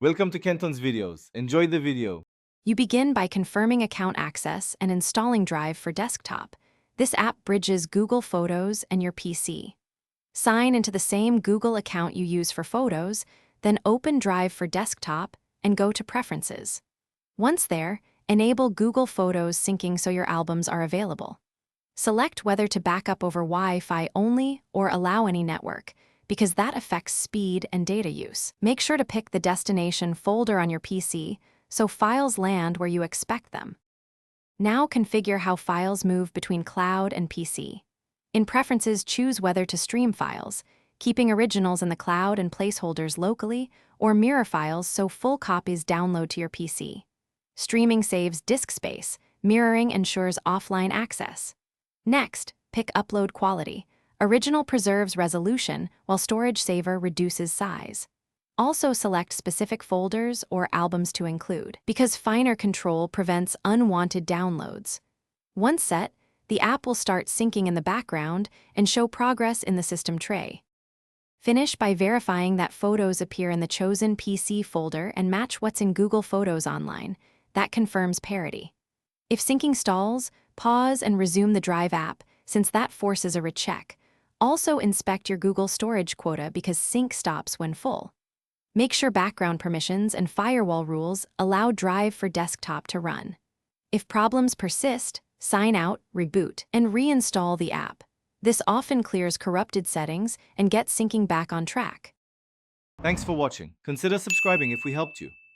Welcome to Kenton's videos. Enjoy the video. You begin by confirming account access and installing Drive for desktop. This app bridges Google Photos and your PC. Sign into the same Google account you use for photos, then open Drive for desktop and go to Preferences. Once there, enable Google Photos syncing so your albums are available. Select whether to back up over Wi-Fi only or allow any network, because that affects speed and data use. Make sure to pick the destination folder on your PC so files land where you expect them. Now configure how files move between cloud and PC. In Preferences, choose whether to stream files, keeping originals in the cloud and placeholders locally, or mirror files so full copies download to your PC. Streaming saves disk space, mirroring ensures offline access. Next, pick Upload Quality. Original preserves resolution, while Storage Saver reduces size. Also select specific folders or albums to include, because finer control prevents unwanted downloads. Once set, the app will start syncing in the background and show progress in the system tray. Finish by verifying that photos appear in the chosen PC folder and match what's in Google Photos online. That confirms parity. If syncing stalls, pause and resume the Drive app, since that forces a recheck. Also inspect your Google storage quota because sync stops when full. Make sure background permissions and firewall rules allow Drive for desktop to run. If problems persist, sign out, reboot, and reinstall the app. This often clears corrupted settings and gets syncing back on track. Thanks for watching. Consider subscribing if we helped you.